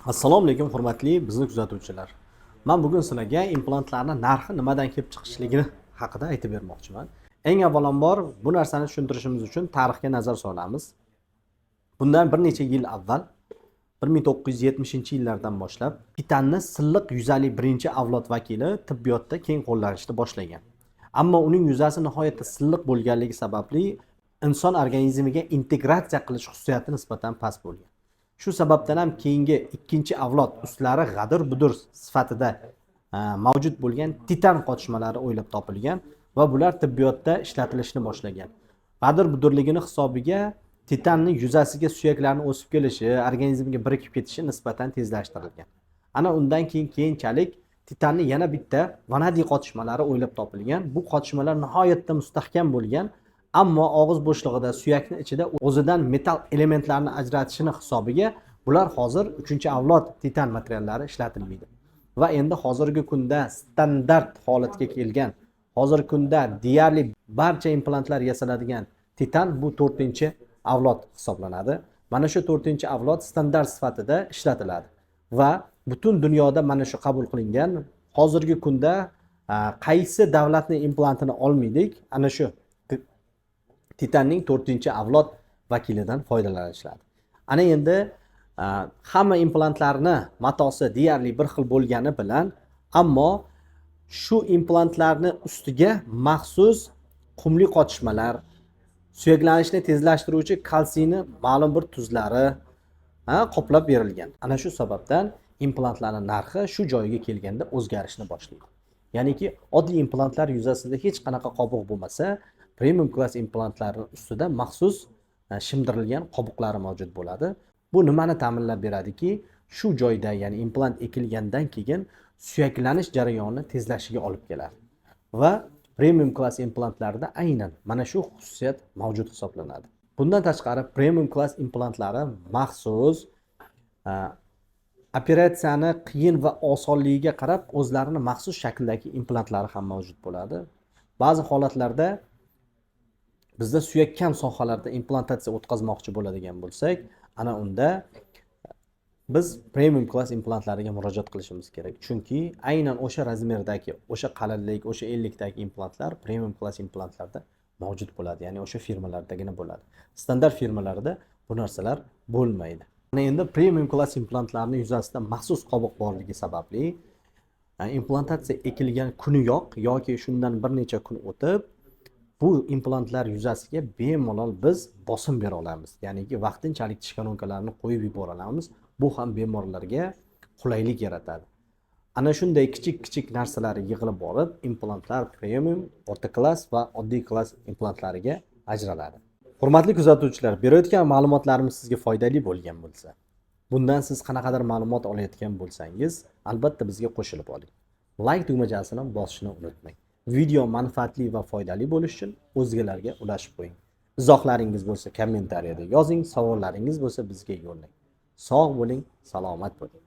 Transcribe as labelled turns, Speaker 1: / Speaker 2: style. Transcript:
Speaker 1: Assalomu alaykum hurmatli bizni kuzatuvchilar. Men bugun sizlarga implantlarning narxi nimadan kelib chiqishligini haqida aytib bermoqchiman. Eng avvalambor bu narsani tushuntirishimiz uchun tarixga nazar solamiz. Bundan bir necha yil avval 1970-yillardan boshlab titanni silliq yuzali birinchi avlod vakili tibbiyotda keng qo'llanishni boshlagan. Ammo uning yuzasi nihoyatda silliq bo'lganligi sababli inson organizmiga integratsiya qilish xususiyati nisbatan past bo'lgan. Shu sababdan ham keyingi ikkinchi avlod ustlari g'adir-budur sifatida mavjud bo'lgan titan qotishmalari o'ylab topilgan va bular tibbiyotda ishlatilishni boshlagan. G'adir-budurligini hisobiga titanning yuzasiga suyaklarning o'sib kelishi, organizmga birikib ketishi nisbatan tezlashtirilgan. Ana undan keyinchalik titanning yana bitta vanadiy qotishmalari o'ylab topilgan. Bu qotishmalar nihoyatda mustahkam bo'lgan. Ammo og'iz bo'shlig'ida suyakning ichida o'zidan metal elementlarni ajratishini hisobiga bular hozir 3-avlod titan materiallari ishlatilmaydi. Va endi hozirgi kunda standart holatga kelgan, hozirgi kunda deyarli barcha implantlar yasaladigan titan bu 4-avlod hisoblanadi. Mana shu 4-avlod standart sifatida ishlatiladi va butun dunyoda mana shu qabul qilingan. Hozirgi kunda qaysi davlatning implantini olmaydik, ana shu titanning 4-avlod vakilidan foydalanishadi. Ana endi hamma implantlarni matosi deyarli bir xil bo'lgani bilan, ammo shu implantlarni ustiga maxsus qumli qotishmalar, suyaklanishni tezlashtiruvchi kalsiyni ma'lum bir tuzlari qoplab berilgan. Ana shu sababdan implantlarning narxi shu joyiga kelganda o'zgarishni boshlaydi. Ya'niki oddiy implantlar yuzasida hech qanaqa qobiq bo'lmasa, premium klass implantlarning ustida maxsus shimdirilgan qobiqlari mavjud bo'ladi. Bu nimani ta'minlab beradiki, shu joyda, ya'ni implant ekilgandan keyin suyaklanish jarayoni tezlashiga olib keladi. Va premium klass implantlarda aynan mana shu xususiyat mavjud hisoblanadi. Bundan tashqari premium klass implantlari maxsus operatsiyani qiyin va osonligiga qarab o'zlarini maxsus shakldagi implantlari ham mavjud bo'ladi. Ba'zi holatlarda bizda suyak kam sohalarda implantatsiya o'tkazmoqchi bo'ladigan bo'lsak, ana unda biz premium klass implantlariga murojaat qilishimiz kerak. Chunki aynan o'sha razmerdagi, o'sha qalinlik, o'sha ellikdagi implantlar premium klass implantlarda mavjud bo'ladi. Ya'ni o'sha firmalardagina bo'ladi. Standart firmalarda bu narsalar bo'lmaydi. Ana endi premium klass implantlarning yuzasida maxsus qobiq borligi sababli implantatsiya ekilgan kuniyoq yoki shundan bir necha kun o'tib bu implantlar yuzasiga bemalol biz bosim bera olamiz. Ya'niki vaqtinchalik tishkoronkalarni qo'yib yubora olamiz. Bu ham bemorlarga qulaylik yaratadi. Ana shunday kichik narsalar yig'ilib borib, implantlar premium, o'rta klass va oddiy klass implantlariga ajraladi. Hurmatli kuzatuvchilar, berayotgan ma'lumotlarimiz sizga foydali bo'lgan bo'lsa, bundan siz qanaqadir ma'lumot olayotgan bo'lsangiz, albatta bizga qo'shilib oling. Like tugmachasini bosishni unutmang. Video manfaatli va foydali bo'lishi uchun o'zgalarga ulashib qo'ying. Izohlaringiz bo'lsa kommentariyada yozing, savollaringiz bo'lsa bizga yo'llang. Sog' bo'ling, salomat bo'ling.